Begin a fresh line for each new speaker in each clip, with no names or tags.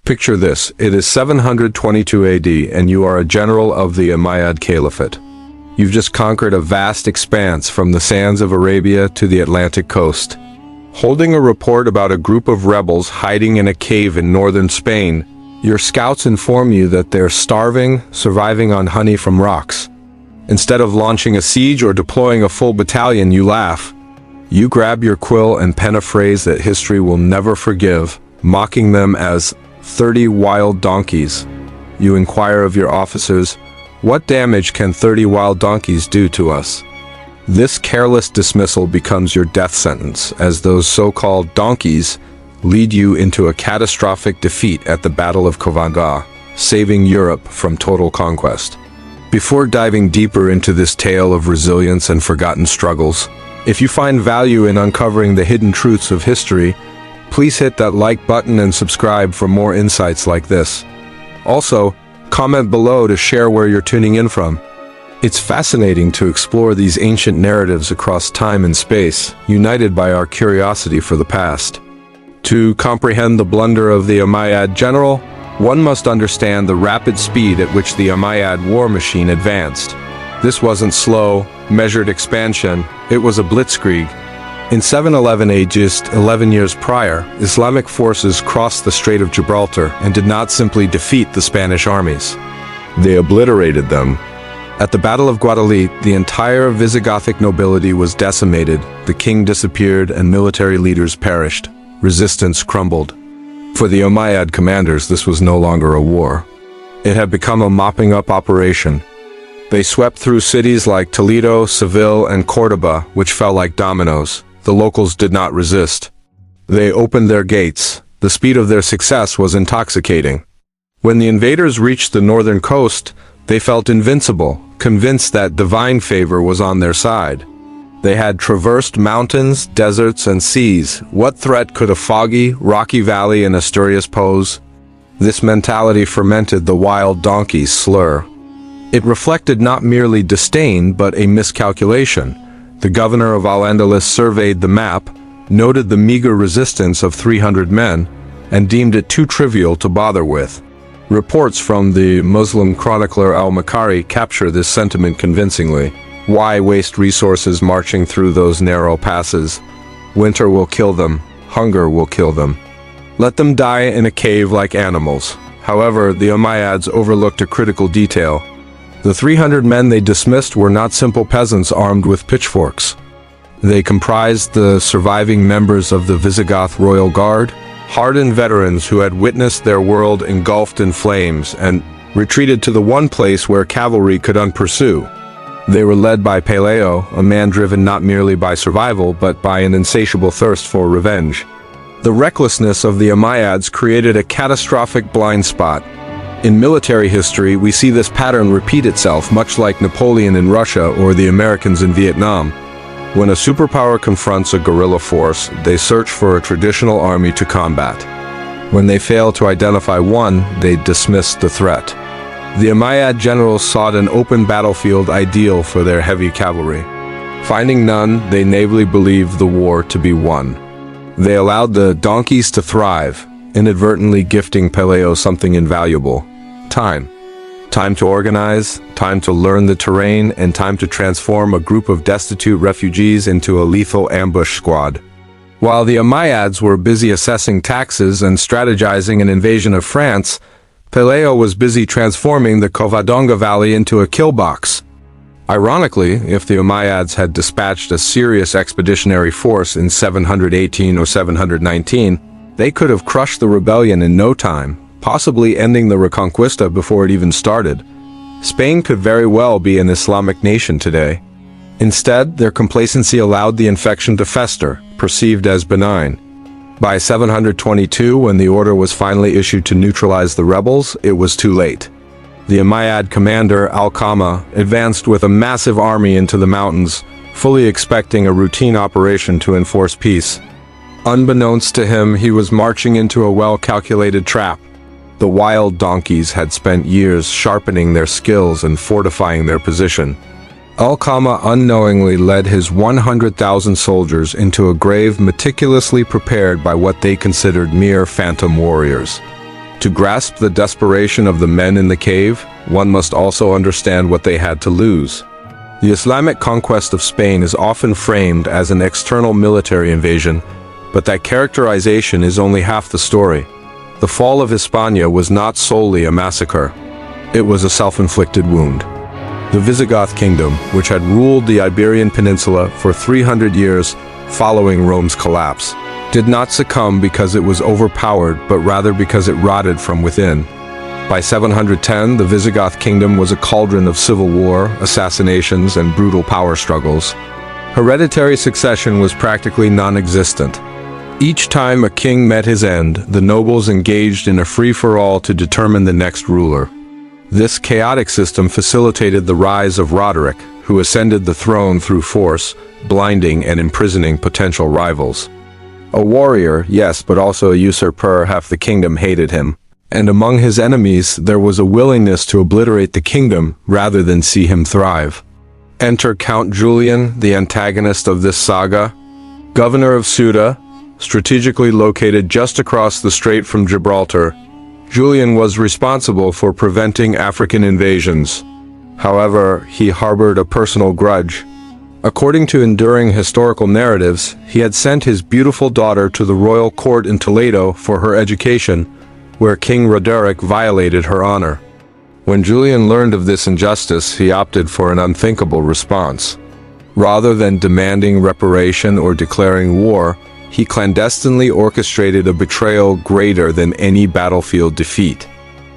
Picture this, it is 722 AD and you are a general of the Umayyad Caliphate. You've just conquered a vast expanse from the sands of Arabia to the Atlantic coast. Holding a report about a group of rebels hiding in a cave in northern Spain, your scouts inform you that they're starving, surviving on honey from rocks. Instead of launching a siege or deploying a full battalion, you laugh. You grab your quill and pen a phrase that history will never forgive, mocking them as 30 wild donkeys. You inquire of your officers, what damage can 30 wild donkeys do to us? This careless dismissal becomes your death sentence, as those so-called donkeys lead you into a catastrophic defeat at the Battle of Covadonga, saving Europe from total conquest. Before diving deeper into this tale of resilience and forgotten struggles, if you find value in uncovering the hidden truths of history, please hit that like button and subscribe for more insights like this. Also, comment below to share where you're tuning in from. It's fascinating to explore these ancient narratives across time and space, united by our curiosity for the past. To comprehend the blunder of the Umayyad general, one must understand the rapid speed at which the Umayyad war machine advanced. This wasn't slow, measured expansion, it was a blitzkrieg. In 711 AD, just 11 years prior, Islamic forces crossed the Strait of Gibraltar and did not simply defeat the Spanish armies. They obliterated them. At the Battle of Guadalete, the entire Visigothic nobility was decimated, the king disappeared, and military leaders perished. Resistance crumbled. For the Umayyad commanders, this was no longer a war. It had become a mopping-up operation. They swept through cities like Toledo, Seville, and Córdoba, which fell like dominoes. The locals did not resist. They opened their gates. The speed of their success was intoxicating. When the invaders reached the northern coast, they felt invincible, convinced that divine favor was on their side. They had traversed mountains, deserts, and seas. What threat could a foggy, rocky valley in Asturias pose? This mentality fermented the wild donkey's slur. It reflected not merely disdain, but a miscalculation. The governor of Al-Andalus surveyed the map, noted the meager resistance of 300 men, and deemed it too trivial to bother with. Reports from the Muslim chronicler al-Makari capture this sentiment convincingly. Why waste resources marching through those narrow passes? Winter will kill them, hunger will kill them. Let them die in a cave like animals. However, the Umayyads overlooked a critical detail. The 300 men they dismissed were not simple peasants armed with pitchforks. They comprised the surviving members of the Visigoth Royal Guard, hardened veterans who had witnessed their world engulfed in flames and retreated to the one place where cavalry could unpursue. They were led by Pelagius, a man driven not merely by survival but by an insatiable thirst for revenge. The recklessness of the Umayyads created a catastrophic blind spot. In military history, we see this pattern repeat itself, much like Napoleon in Russia or the Americans in Vietnam. When a superpower confronts a guerrilla force, they search for a traditional army to combat. When they fail to identify one, they dismiss the threat. The Umayyad generals sought an open battlefield ideal for their heavy cavalry. Finding none, they naively believed the war to be won. They allowed the donkeys to thrive, inadvertently gifting Pelagius something invaluable: time. Time to organize, time to learn the terrain, and time to transform a group of destitute refugees into a lethal ambush squad. While the Umayyads were busy assessing taxes and strategizing an invasion of France, Pelagius was busy transforming the Covadonga Valley into a kill box. Ironically, if the Umayyads had dispatched a serious expeditionary force in 718 or 719, they could have crushed the rebellion in no time, possibly ending the Reconquista before it even started. Spain could very well be an Islamic nation today. Instead, their complacency allowed the infection to fester, perceived as benign. By 722, when the order was finally issued to neutralize the rebels, it was too late. The Umayyad commander, Al-Qama, advanced with a massive army into the mountains, fully expecting a routine operation to enforce peace. Unbeknownst to him, he was marching into a well-calculated trap. The wild donkeys had spent years sharpening their skills and fortifying their position. Al-Qama unknowingly led his 100,000 soldiers into a grave meticulously prepared by what they considered mere phantom warriors. To grasp the desperation of the men in the cave, one must also understand what they had to lose. The Islamic conquest of Spain is often framed as an external military invasion, but that characterization is only half the story. The fall of Hispania was not solely a massacre. It was a self-inflicted wound. The Visigoth kingdom, which had ruled the Iberian Peninsula for 300 years following Rome's collapse, did not succumb because it was overpowered, but rather because it rotted from within. By 710, the Visigoth kingdom was a cauldron of civil war, assassinations, and brutal power struggles. Hereditary succession was practically non-existent. Each time a king met his end, the nobles engaged in a free-for-all to determine the next ruler. This chaotic system facilitated the rise of Roderick, who ascended the throne through force, blinding and imprisoning potential rivals. A warrior, yes, but also a usurper. Half the kingdom hated him. And among his enemies, there was a willingness to obliterate the kingdom rather than see him thrive. Enter Count Julian, the antagonist of this saga. Governor of Ceuta, strategically located just across the strait from Gibraltar, Julian was responsible for preventing African invasions. However, he harbored a personal grudge. According to enduring historical narratives, he had sent his beautiful daughter to the royal court in Toledo for her education, where King Roderick violated her honor. When Julian learned of this injustice, he opted for an unthinkable response. Rather than demanding reparation or declaring war, he clandestinely orchestrated a betrayal greater than any battlefield defeat.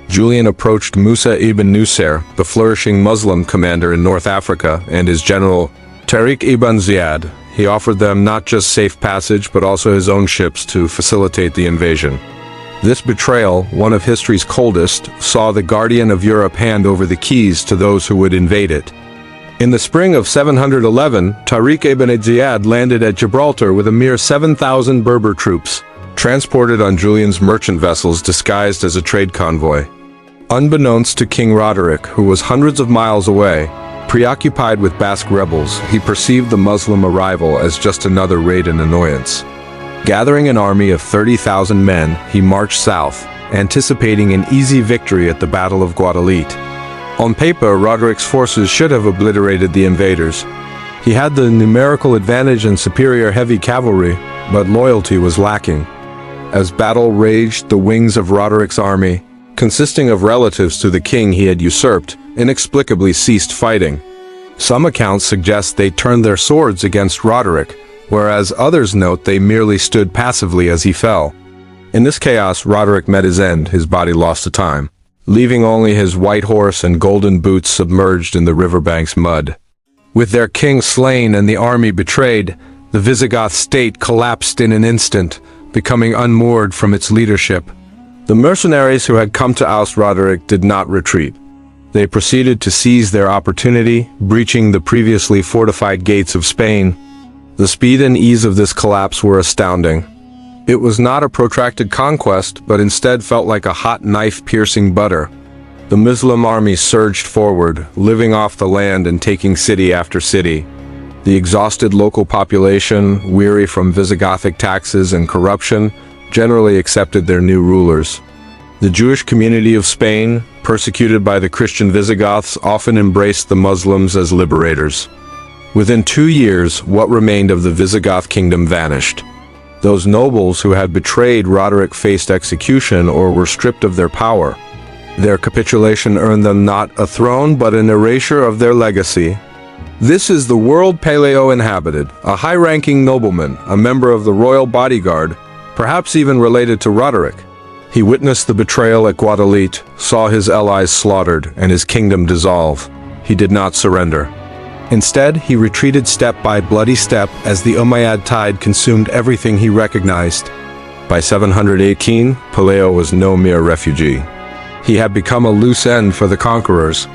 Julian approached Musa ibn Nusayr, the flourishing Muslim commander in North Africa, and his general Tariq ibn Ziyad. He offered them not just safe passage but also his own ships to facilitate the invasion. This betrayal, one of history's coldest, saw the Guardian of Europe hand over the keys to those who would invade it. In the spring of 711, Tariq ibn Ziyad landed at Gibraltar with a mere 7,000 Berber troops, transported on Julian's merchant vessels disguised as a trade convoy. Unbeknownst to King Roderick, who was hundreds of miles away, preoccupied with Basque rebels, he perceived the Muslim arrival as just another raid and annoyance. Gathering an army of 30,000 men, he marched south, anticipating an easy victory at the Battle of Guadalete. On paper, Roderick's forces should have obliterated the invaders. He had the numerical advantage and superior heavy cavalry, but loyalty was lacking. As battle raged, the wings of Roderick's army, consisting of relatives to the king he had usurped, inexplicably ceased fighting. Some accounts suggest they turned their swords against Roderick, whereas others note they merely stood passively as he fell. In this chaos, Roderick met his end, his body lost to time, leaving only his white horse and golden boots submerged in the riverbank's mud. With their king slain and the army betrayed, the Visigoth state collapsed in an instant, becoming unmoored from its leadership. The mercenaries who had come to oust Roderick did not retreat. They proceeded to seize their opportunity, breaching the previously fortified gates of Spain. The speed and ease of this collapse were astounding. It was not a protracted conquest, but instead felt like a hot knife piercing butter. The Muslim army surged forward, living off the land and taking city after city. The exhausted local population, weary from Visigothic taxes and corruption, generally accepted their new rulers. The Jewish community of Spain, persecuted by the Christian Visigoths, often embraced the Muslims as liberators. Within 2 years, what remained of the Visigoth kingdom vanished. Those nobles who had betrayed Roderick faced execution or were stripped of their power. Their capitulation earned them not a throne but an erasure of their legacy. This is the world Peleo inhabited, a high-ranking nobleman, a member of the royal bodyguard, perhaps even related to Roderick. He witnessed the betrayal at Guadalete, saw his allies slaughtered, and his kingdom dissolve. He did not surrender. Instead, he retreated step by bloody step as the Umayyad tide consumed everything he recognized. By 718, Peleo was no mere refugee. He had become a loose end for the conquerors.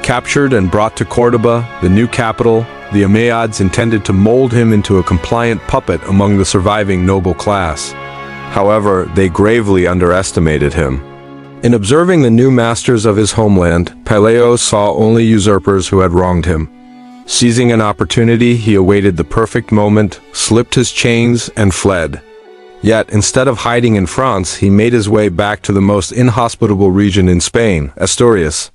Captured and brought to Cordoba, the new capital, the Umayyads intended to mold him into a compliant puppet among the surviving noble class. However, they gravely underestimated him. In observing the new masters of his homeland, Peleo saw only usurpers who had wronged him. Seizing an opportunity, he awaited the perfect moment, slipped his chains, and fled. Yet, instead of hiding in France, he made his way back to the most inhospitable region in Spain, Asturias.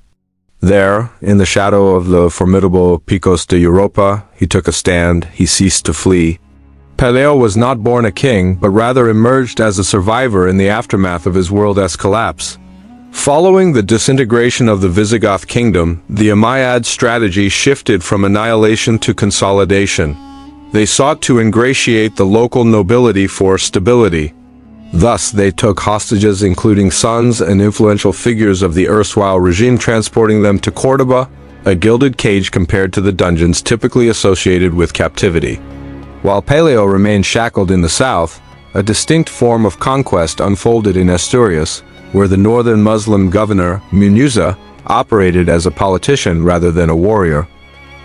There, in the shadow of the formidable Picos de Europa, he took a stand, he ceased to flee. Peleo was not born a king, but rather emerged as a survivor in the aftermath of his world's collapse. Following the disintegration of the Visigoth kingdom, the Umayyad strategy shifted from annihilation to consolidation. They sought to ingratiate the local nobility for stability. Thus, they took hostages including sons and influential figures of the erstwhile regime, transporting them to Córdoba, a gilded cage compared to the dungeons typically associated with captivity. While Peleo remained shackled in the south, a distinct form of conquest unfolded in Asturias, where the northern Muslim governor, Munuza, operated as a politician rather than a warrior.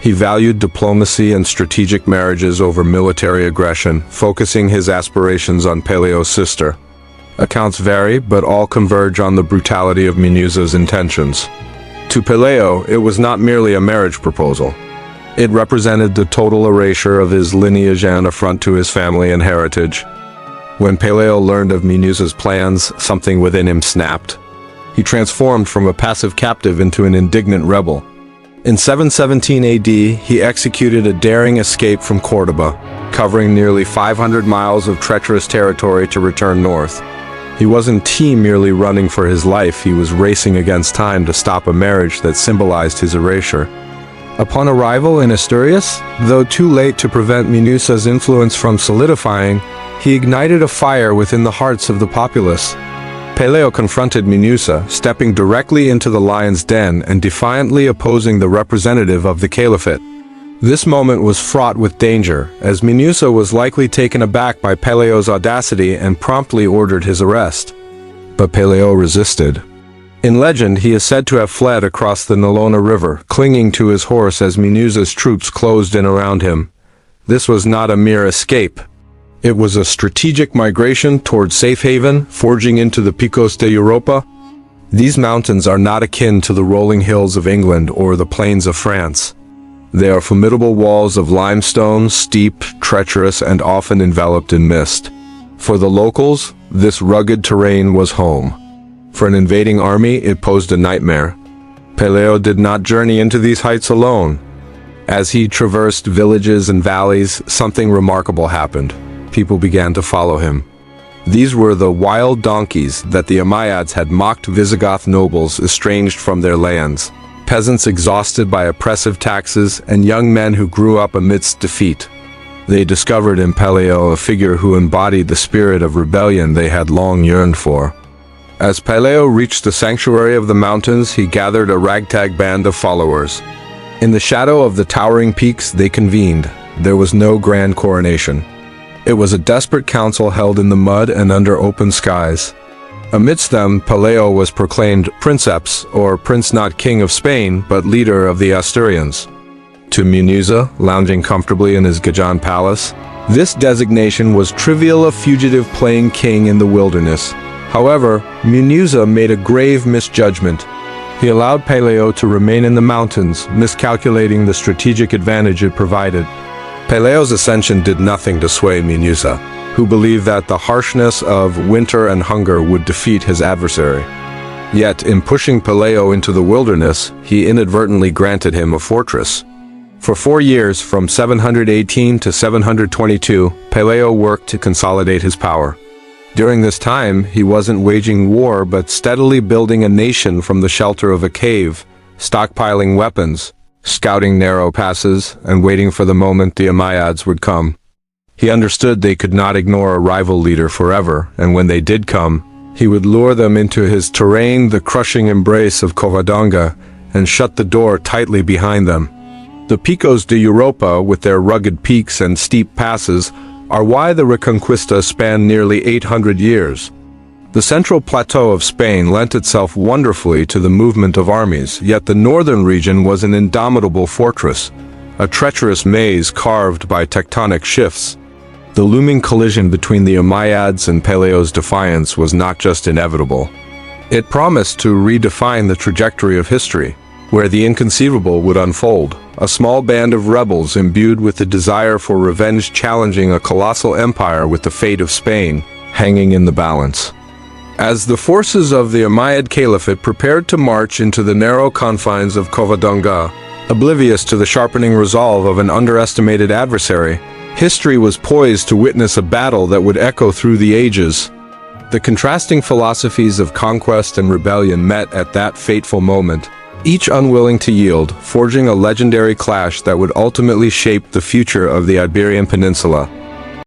He valued diplomacy and strategic marriages over military aggression, focusing his aspirations on Peleo's sister. Accounts vary, but all converge on the brutality of Munuza's intentions. To Peleo, it was not merely a marriage proposal. It represented the total erasure of his lineage and affront to his family and heritage. When Peleo learned of Munuza's plans, something within him snapped. He transformed from a passive captive into an indignant rebel. In 717 AD, he executed a daring escape from Córdoba, covering nearly 500 miles of treacherous territory to return north. He wasn't merely running for his life, he was racing against time to stop a marriage that symbolized his erasure. Upon arrival in Asturias, though too late to prevent Munuza's influence from solidifying, he ignited a fire within the hearts of the populace. Peleo confronted Munuza, stepping directly into the lion's den and defiantly opposing the representative of the caliphate. This moment was fraught with danger, as Munuza was likely taken aback by Peleo's audacity and promptly ordered his arrest. But Peleo resisted. In legend, he is said to have fled across the Nalona River, clinging to his horse as Munuza's troops closed in around him. This was not a mere escape. It was a strategic migration toward safe haven, forging into the Picos de Europa. These mountains are not akin to the rolling hills of England or the plains of France. They are formidable walls of limestone, steep, treacherous, and often enveloped in mist. For the locals, this rugged terrain was home. For an invading army, it posed a nightmare. Peleo did not journey into these heights alone. As he traversed villages and valleys, something remarkable happened. People began to follow him. These were the wild donkeys that the Umayyads had mocked Visigoth nobles estranged from their lands, peasants exhausted by oppressive taxes, and young men who grew up amidst defeat. They discovered in Peleo a figure who embodied the spirit of rebellion they had long yearned for. As Peleo reached the sanctuary of the mountains, he gathered a ragtag band of followers. In the shadow of the towering peaks they convened. There was no grand coronation. It was a desperate council held in the mud and under open skies. Amidst them, Peleo was proclaimed princeps, or prince not king of Spain, but leader of the Asturians. To Munuza, lounging comfortably in his Gajan palace, this designation was trivial, a fugitive playing king in the wilderness. However, Munuza made a grave misjudgment. He allowed Peleo to remain in the mountains, miscalculating the strategic advantage it provided. Peleo's ascension did nothing to sway Munuza, who believed that the harshness of winter and hunger would defeat his adversary. Yet, in pushing Peleo into the wilderness, he inadvertently granted him a fortress. For 4 years, from 718 to 722, Peleo worked to consolidate his power. During this time, he wasn't waging war but steadily building a nation from the shelter of a cave, stockpiling weapons, scouting narrow passes, and waiting for the moment the Umayyads would come. He understood they could not ignore a rival leader forever, and when they did come, he would lure them into his terrain, the crushing embrace of Covadonga, and shut the door tightly behind them. The Picos de Europa, with their rugged peaks and steep passes, are why the Reconquista spanned nearly 800 years. The central plateau of Spain lent itself wonderfully to the movement of armies, yet the northern region was an indomitable fortress, a treacherous maze carved by tectonic shifts. The looming collision between the Umayyads and Peleo's defiance was not just inevitable. It promised to redefine the trajectory of history, where the inconceivable would unfold. A small band of rebels imbued with the desire for revenge challenging a colossal empire with the fate of Spain, hanging in the balance. As the forces of the Umayyad Caliphate prepared to march into the narrow confines of Covadonga, oblivious to the sharpening resolve of an underestimated adversary, history was poised to witness a battle that would echo through the ages. The contrasting philosophies of conquest and rebellion met at that fateful moment, each unwilling to yield, forging a legendary clash that would ultimately shape the future of the Iberian Peninsula.